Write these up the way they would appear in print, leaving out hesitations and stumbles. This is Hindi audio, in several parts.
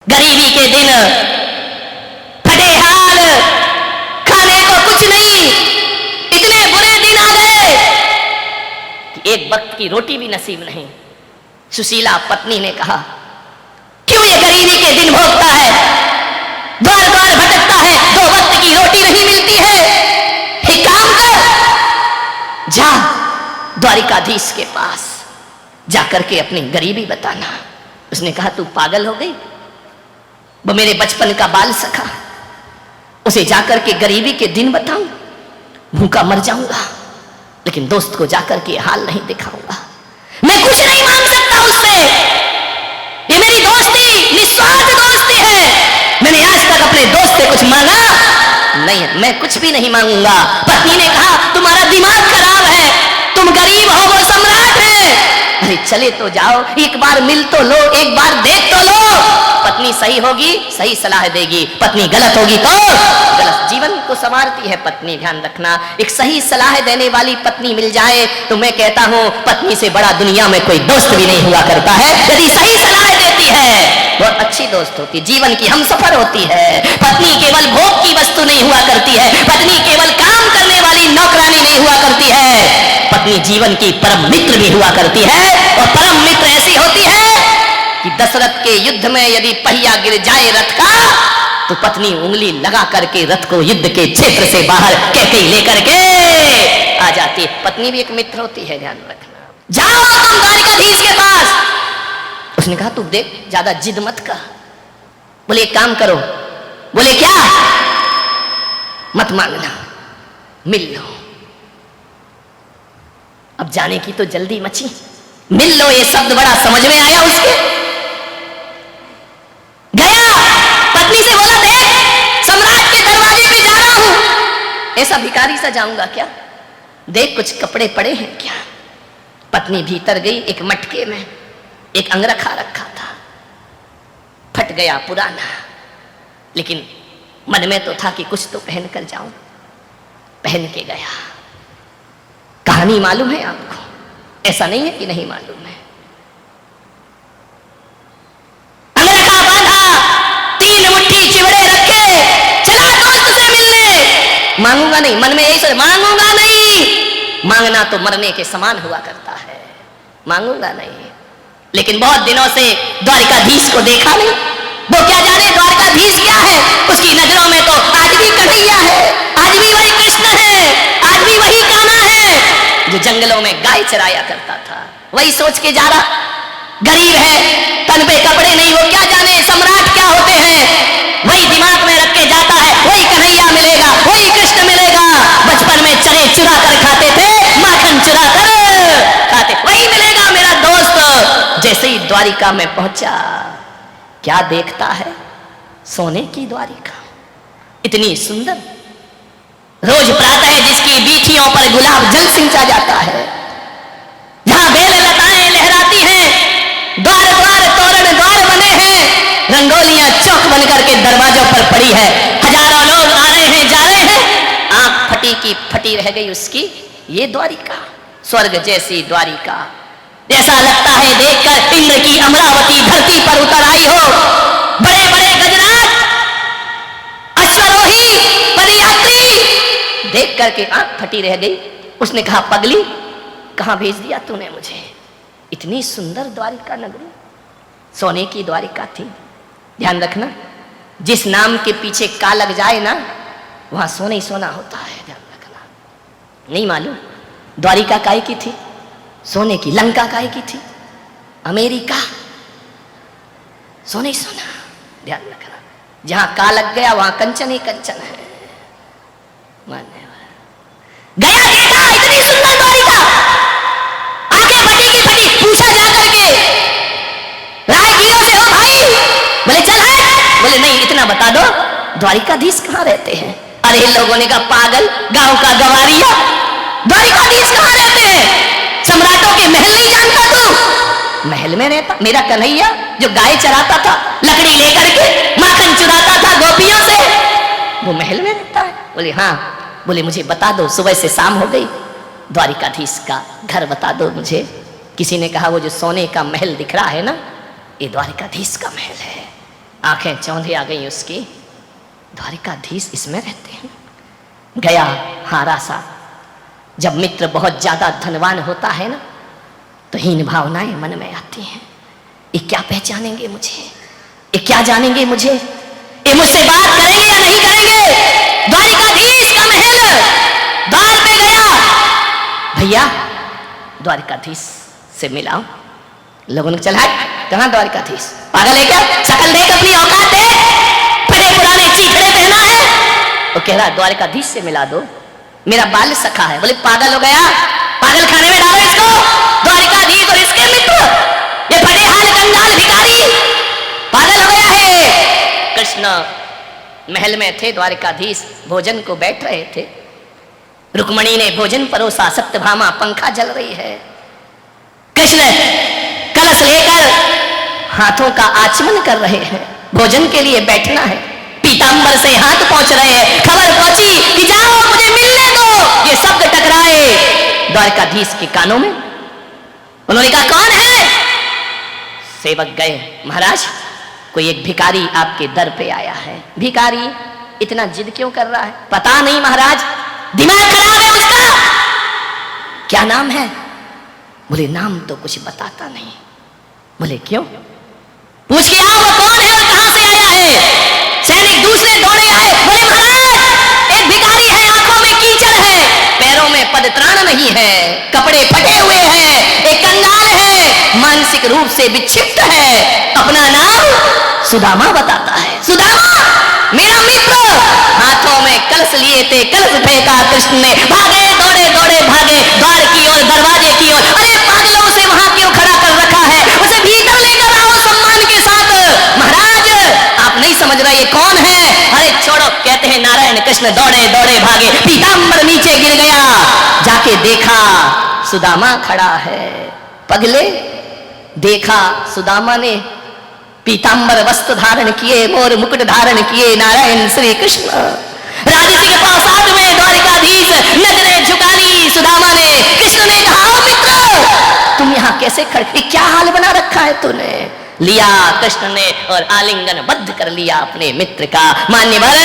गरीबी के दिन, फटे हाल, खाने को कुछ नहीं, इतने बुरे दिन आ गए कि एक वक्त की रोटी भी नसीब नहीं। सुशीला पत्नी ने कहा, क्यों ये गरीबी के दिन भोगता है, द्वार द्वार भटकता है, 2 वक्त की रोटी नहीं मिलती है। एक काम कर, जा द्वारिकाधीश के पास जाकर के अपनी गरीबी बताना। उसने कहा, तू पागल हो गई, वो मेरे बचपन का बाल सखा, उसे जाकर के गरीबी के दिन बताऊं, भूखा मर जाऊंगा, लेकिन दोस्त को जाकर के हाल नहीं दिखाऊंगा। मैं कुछ नहीं मांग सकता उससे, ये मेरी दोस्ती निस्वार्थ दोस्ती है। मैंने आज तक अपने दोस्त से कुछ मांगा नहीं है, मैं कुछ भी नहीं मांगूंगा। पत्नी ने कहा, तुम्हारा दिमाग खराब है, तुम गरीब हो, वो सम्राट है। अरे चले तो जाओ, एक बार मिल तो लो, एक बार देख तो लो। पत्नी सही होगी सही सलाह देगी, पत्नी गलत होगी तो गलत। जीवन को संवारती है पत्नी, ध्यान रखना। एक सही सलाह देने वाली पत्नी मिल जाए तो मैं कहता हूं पत्नी से बड़ा दुनिया में कोई दोस्त भी नहीं हुआ करता है। यदि सही सलाह देती है बहुत अच्छी दोस्त होती, जीवन की हमसफर होती है। पत्नी केवल भोग की वस्तु नहीं हुआ करती है, पत्नी केवल काम करने वाली नौकरानी नहीं हुआ करती है, पत्नी जीवन की परम मित्र भी हुआ करती है। और परम मित्र ऐसी होती है कि दशरथ के युद्ध में यदि पहिया गिर जाए रथ का तो पत्नी उंगली लगा करके रथ को युद्ध के क्षेत्र से बाहर कैकेयी लेकर के आ जाती है। पत्नी भी एक मित्र होती है, ध्यान रखना। जाओ तुम द्वारिकाधीश के पास। उसने कहा, तू देख ज्यादा जिद मत कर। बोले एक काम करो। बोले क्या? मत मांगना, मिल लो। अब जाने की तो जल्दी मची, मिल लो ये शब्द बड़ा समझ में आया उसके। गया, पत्नी से बोला, देख सम्राट के दरवाजे पे जा रहा हूं, ऐसा भिखारी सा जाऊंगा क्या? देख कुछ कपड़े पड़े हैं क्या? पत्नी भीतर गई, एक मटके में एक अंगरखा रखा था, फट गया, पुराना, लेकिन मन में तो था कि कुछ तो पहन कर जाऊं। पहन के गया। कहानी मालूम है आपको, ऐसा नहीं है कि नहीं मालूम है। अंगरखा बांधा, 3 मुट्ठी चिवड़े रखे, चला दोस्त से मिलने। मांगूंगा नहीं, मन में यही सोच, मांगूंगा नहीं। मांगना तो मरने के समान हुआ करता है, मांगूंगा नहीं। लेकिन बहुत दिनों से द्वारिकाधीश को देखा नहीं। वो क्या जाने द्वारिकाधीश क्या है, उसकी नजरों में तो आज भी कन्हैया है, आज भी वही कृष्ण है, आज भी वही कान्हा है जो जंगलों में गाय चराया करता था। वही सोच के जा रहा, गरीब है, तन पे कपड़े नहीं, वो क्या जाने सम्राट क्या होते हैं। वही दिमाग में रख के जाता है, वही कन्हैया मिलेगा, वही कृष्ण मिलेगा। बचपन में चने चुरा कर खाते थे, माखन चुरा कर खाते, वही मिलेगा मेरा दोस्त। जैसे ही द्वारिका में पहुंचा, क्या देखता है? सोने की द्वारिका, इतनी सुंदर। रोज प्रातः जिसकी बीथियों पर गुलाब जल सिंचा जाता है, जहां बेल लताएं लहराती हैं, द्वार द्वार तोरण द्वार बने हैं, रंगोलियां चौक बनकर के दरवाजों पर पड़ी है, हजारों लोग आ रहे हैं जा रहे हैं, आंख फटी की फटी रह गई उसकी। ये द्वारिका, स्वर्ग जैसी द्वारिका, ऐसा लगता है देखकर इंद्र की अमरावती धरती पर उतर आई हो। बड़े बड़े गजराज, अश्वरोही, पदयात्री, देख करके आंख फटी रह गई। उसने कहा, पगली कहां भेज दिया तूने मुझे? इतनी सुंदर द्वारिका नगरी, सोने की द्वारिका थी। ध्यान रखना, जिस नाम के पीछे का लग जाए ना, वहां सोना ही सोना होता है, ध्यान रखना। नहीं मालूम द्वारिका काय की थी? सोने की। लंका काय की थी? अमेरिका, सोने सोना, ध्यान रखना। जहां का लग गया वहां कंचन ही कंचन है। गया, देखा इतनी सुंदर द्वारिका, आंखें फटी की फटी। पूछा जाकर के, राहगीरों से, हो भाई? बोले चल है। बोले नहीं, इतना बता दो द्वारिकाधीश कहां रहते हैं? अरे लोगों ने कहा, पागल, गांव का गवारिया, द्वारिकाधीश कहां रहते हैं? सम्राटों के महल नहीं जानता तू? महल में रहता मेरा कन्हैया, जो गाय चराता था, लकड़ी लेकर के माखन चुराता था गोपियों से, वो महल में रहता है? बोले हाँ। बोले मुझे बता दो, सुबह से शाम हो गई, द्वारिकाधीश का घर बता दो मुझे। किसी ने कहा, वो जो सोने का महल दिख रहा है ना, ये द्वारिकाधीश का महल है। आंखें चौंधी आ गई उसकी। द्वारिकाधीश इसमें रहते हैं। गया हारा सा। जब मित्र बहुत ज्यादा धनवान होता है ना, तो हीन भावनाएं मन में आती हैं। ये क्या पहचानेंगे मुझे, ये क्या जानेंगे मुझे, ये मुझसे बात करेंगे या नहीं करेंगे। द्वारिकाधीश का महल, द्वार पे गया, भैया द्वारिकाधीश से मिलाओ। लोगों ने चला, कहां द्वारिकाधीश, पागल है क्या, शकल देख, अपनी औकात देख, फटे पुराने चीथड़े पहना है। वो कह रहा द्वारिकाधीश से मिला दो, मेरा बाल सखा है। बोले पागल हो गया, पागल खाने में डालो इसको। द्वारिकाधीश और इसके मित्र, ये फटे हाल कंगाल भिखारी, पागल हो गया है। कृष्ण महल में थे, द्वारिकाधीश भोजन को बैठ रहे थे। रुक्मणी ने भोजन परोसा, सत्यभामा पंखा जल रही है। कृष्ण कलश लेकर हाथों का आचमन कर रहे हैं, भोजन के लिए बैठना है। पीतांबर से हाथ पहुंच रहे हैं, खबर पहुंची कि जाओ मुझे मिलने दो। ये शब्द टकराए द्वारकाधीश के कानों में। उन्होंने कहा कौन है। सेवक गए, महाराज कोई एक भिखारी आपके दर पे आया है। भिखारी इतना जिद क्यों कर रहा है, पता नहीं महाराज, दिमाग खराब है उसका। क्या नाम है। बोले नाम तो कुछ बताता नहीं। बोले क्यों, पूछ के आओ वो कौन है और कहां से आया है। सैनिक दूसरे दौड़े आए, बोले महाराज एक भिखारी है, आंखों में कीचड़ है, पैरों में पदत्राण नहीं है, कपड़े फटे हुए हैं, एक कंगाल है, मानसिक रूप से विक्षिप्त है, अपना नाम सुदामा बताता है। सुदामा मेरा मित्र। हाथों में कलश लिए थे, कलश फेंका कृष्ण ने, भागे दौड़े दौड़े भागे द्वार की ओर, दरवाजे की ओर। अरे पागलों, उसे वहां क्यों खड़ा कर रखा है, उसे भीतर लेकर आओ सम्मान के साथ। महाराज आप नहीं समझ रहे ये कौन है। अरे छोड़ो, कहते हैं नारायण। कृष्ण दौड़े दौड़े भागे, पीतांबर नीचे गिर गया। जाके देखा सुदामा खड़ा है। पगले देखा सुदामा ने पीतांबर वस्त्र धारण किए, मोर मुकुट धारण किए, नारायण श्री कृष्ण। राजसी के प्रासाद में द्वारिकाधीश नजरें झुका ली सुदामा ने। कृष्ण ने कहा मित्र तुम यहाँ कैसे खड़े, क्या हाल बना रखा है तूने। लिया कृष्ण ने और आलिंगन बद्ध कर लिया अपने मित्र का। मान्यवर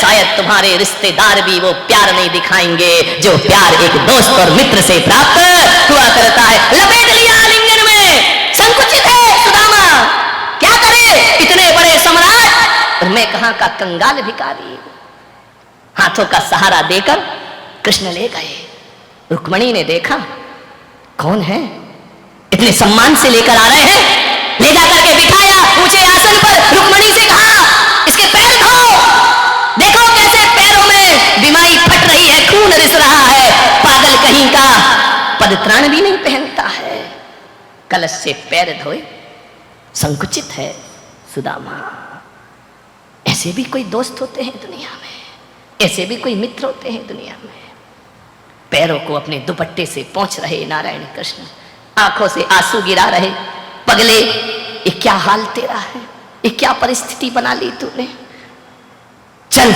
शायद तुम्हारे रिश्तेदार भी वो प्यार नहीं दिखाएंगे जो प्यार एक दोस्त और मित्र से प्राप्त हुआ करता है। लपेट लिया आलिंगन में, संकुचित है सुदामा, क्या करे इतने बड़े सम्राट और मैं कहां का कंगाल भिखारी। हाथों का सहारा देकर कृष्ण ले गए। रुक्मणी ने देखा कौन है, इतने सम्मान से लेकर आ रहे हैं। ले जाकर के बिठाया ऊंचे आसन पर। रुक्मणी से कहा इसके पैर धो, देखो कैसे पैरों में बीमारी फट रही है, खून रिस रहा है, पागल कहीं का, पदत्राण भी नहीं पहनता है। कलश से पैर धोए, संकुचित है सुदामा। ऐसे भी कोई दोस्त होते हैं दुनिया में, ऐसे भी कोई मित्र होते हैं दुनिया में। पैरों को अपने दुपट्टे से पोंछ रहे नारायण कृष्ण, आंखों से आंसू गिरा रहे। पगले ये क्या हाल तेरा है, ये क्या परिस्थिति बना ली तूने। चल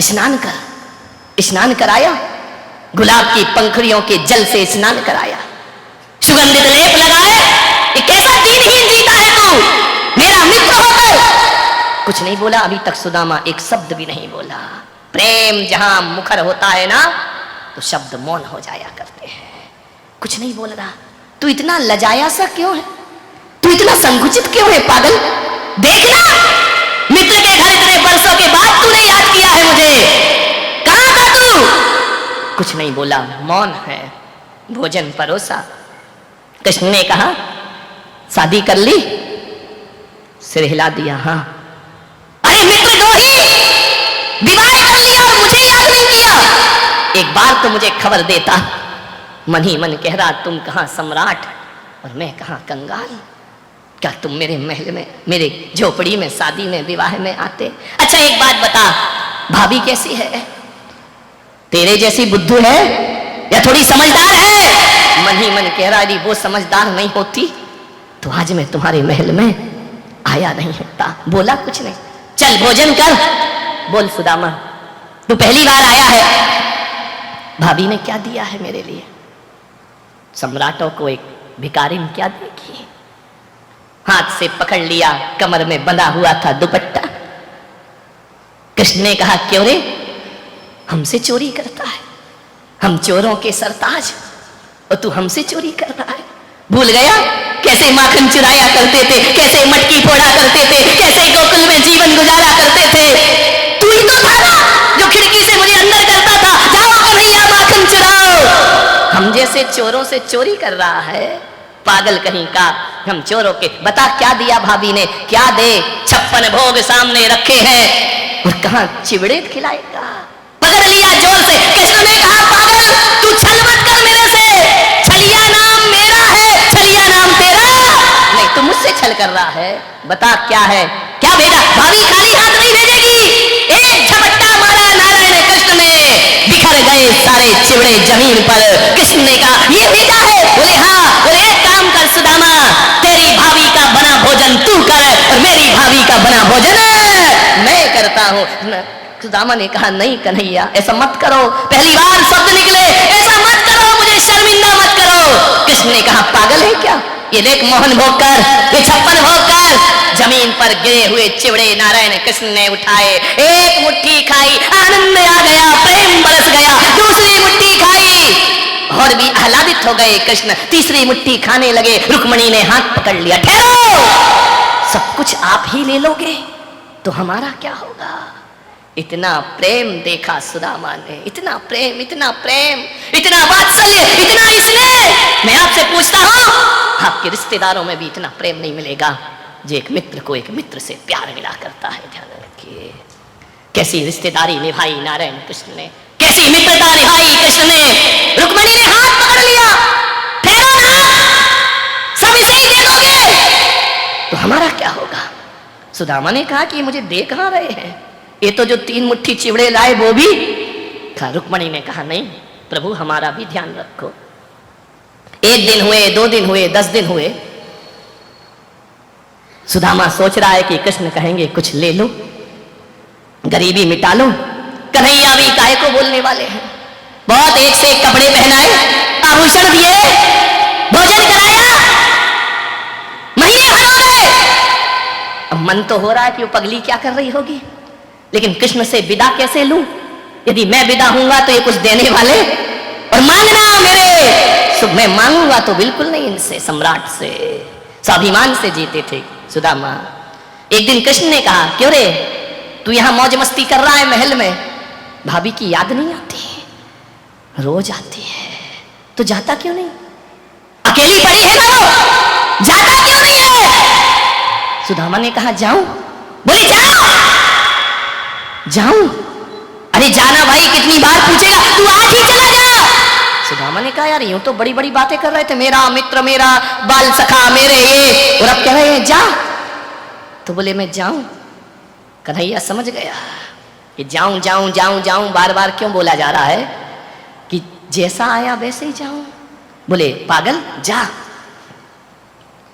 स्नान कर। स्नान कराया, गुलाब की पंखुड़ियों के जल से स्नान कराया, सुगंधित लेप लगाए। ये कैसा दीनहीन जीता है तू, मेरा मित्र होकर। कुछ नहीं बोला अभी तक सुदामा, एक शब्द भी नहीं बोला। प्रेम जहां मुखर होता है ना तो शब्द मौन हो जाया करते हैं। कुछ नहीं बोल रहा। तू इतना लजाया सा क्यों है, तू इतना संकुचित क्यों है पागल। देखना मित्र के घर इतने वर्षों के बाद तूने याद किया है मुझे, कहां था तू। कुछ नहीं बोला, मौन है। भोजन परोसा। कृष्ण ने कहा शादी कर ली, सिर हिला दिया। हाँ। अरे मित्र द्रोही, विवाह कर लिया और मुझे याद नहीं किया। एक बार तो मुझे खबर देता। मन ही मन कह रहा तुम कहां सम्राट और मैं कहां कंगाल। क्या तुम मेरे महल में, मेरे झोपड़ी में, शादी में, विवाह में आते। अच्छा एक बात बता, भाभी कैसी है, तेरे जैसी बुद्धू है या थोड़ी समझदार है। मन ही मन कह रहा यदि वो समझदार नहीं होती तो आज मैं तुम्हारे महल में आया नहीं होता। बोला कुछ नहीं। चल भोजन कर। बोल सुदामा, तू पहली बार आया है, भाभी ने क्या दिया है मेरे लिए। सम्राटों को एक भिखारी ने क्या देगी। हाथ से पकड़ लिया, कमर में बंधा हुआ था दुपट्टा। कृष्ण ने कहा, क्यों रे, हमसे चोरी करता है? हम चोरों के सरताज और तू हमसे चोरी कर रहा है? भूल गया कैसे माखन चुराया करते थे, कैसे मटकी फोड़ा करते थे, कैसे गोकुल में जीवन गुजारा करते थे? तू ही तो था ना जो खिड़की से मुझे अंदर करता था, जाओ कन्हैया माखन चुराओ। हम जैसे चोरों से चोरी कर रहा है, पागल कहीं का। हम चोरों के, बता क्या दिया भाभी ने, क्या दे? 56 भोग सामने रखे हैं और कहां चिवड़े खिलाएगा? पकड़ लिया जोर से। कृष्ण ने कहा, पागल तू छल मत कर मेरे से, छलिया नाम मेरा है, छलिया नाम तेरा नहीं। तू मुझसे छल कर रहा है, बता क्या है? क्या भेजा? भाभी खाली हाथ नहीं भेजेगी। एक झपट्टा मारा नारायण कृष्ण ने, बिखर गए सारे चिवड़े जमीन पर। कृष्ण ने कहा, ये भेजा है? बोले हाँ। बोले एक काम कर सुदामा, तेरी भाभी का बना भोजन तू कर और मेरी भाभी का बना भोजन मैं करता हूं। सुदामा ने कहा, नहीं कन्हैया ऐसा मत करो, पहली बार शब्द निकले, ऐसा मत करो, मुझे शर्मिंदा मत करो। कृष्ण ने कहा, पागल है क्या? ये देख मोहन भोग कर, ये 56 भोग कर। जमीन पर गिरे हुए चिवड़े नारायण कृष्ण ने उठाए, एक मुट्ठी खाई, आनंद आ गया, प्रेम बरस गया। दूसरी मुट्ठी खाई और भी आह्लादित हो गए कृष्ण। तीसरी मुट्ठी खाने लगे, रुक्मणी ने हाथ पकड़ लिया, ठहरो, सब कुछ आप ही ले लोगे तो हमारा क्या होगा? इतना प्रेम देखा सुदामा ने, इतना प्रेम, इतना प्रेम, इतना वात्सल्य, इतना स्नेह। मैं आपसे पूछता हूं, आपके रिश्तेदारों में भी इतना प्रेम नहीं मिलेगा जो एक मित्र को एक मित्र से प्यार मिला करता है। ध्यान रखिए, कैसी रिश्तेदारी निभाई नारायण कृष्ण ने, कैसी मित्रता निभाई कृष्ण ने। रुक्मणी ने हाथ पकड़ लिया, ठहरो ना, सब इसे ही दे दोगे तो हमारा क्या होगा? सुदामा ने कहा कि मुझे दे कहां रहे हैं, ये तो जो 3 मुट्ठी चिवड़े लाए वो भी खा। रुक्मणी ने कहा, नहीं प्रभु हमारा भी ध्यान रखो। 1 दिन हुए, 2 दिन हुए, 10 दिन हुए। सुदामा सोच रहा है कि कृष्ण कहेंगे कुछ ले लो, गरीबी मिटा लो। कन्हैया भी काहे को बोलने वाले हैं। बहुत एक से एक कपड़े पहनाए, आभूषण दिए, भोजन कराया, महीने भर हो गए। अब मन तो हो रहा है कि वो पगली क्या कर रही होगी, लेकिन कृष्ण से विदा कैसे लूं? यदि मैं विदा हूंगा तो ये कुछ देने वाले और मांगना मेरे सुख, मैं मांगूंगा तो बिल्कुल नहीं इनसे। सम्राट से स्वाभिमान से जीते थे सुदामा। एक दिन कृष्ण ने कहा, क्यों रे तू यहां मौज मस्ती कर रहा है महल में, भाभी की याद नहीं आती? रोज आती है, तो जाता क्यों नहीं? अकेली पड़ी है ना वो, जाता क्यों नहीं है? सुदामा ने कहा, जाऊं? बोली जाओ, जाऊं? अरे जाना भाई, कितनी बार पूछेगा, तू आज ही चला जा। सुदामा ने कहा, यार यूं तो बड़ी बड़ी बातें कर रहे थे, मेरा मित्र, मेरा बाल सखा, मेरे ये, और अब कह रहे हैं जा। तो बोले मैं जाऊं? कन्हैया समझ गया कि जाऊं जाऊं जाऊं जाऊं बार बार क्यों बोला जा रहा है, कि जैसा आया वैसे ही जाऊं। बोले पागल जा,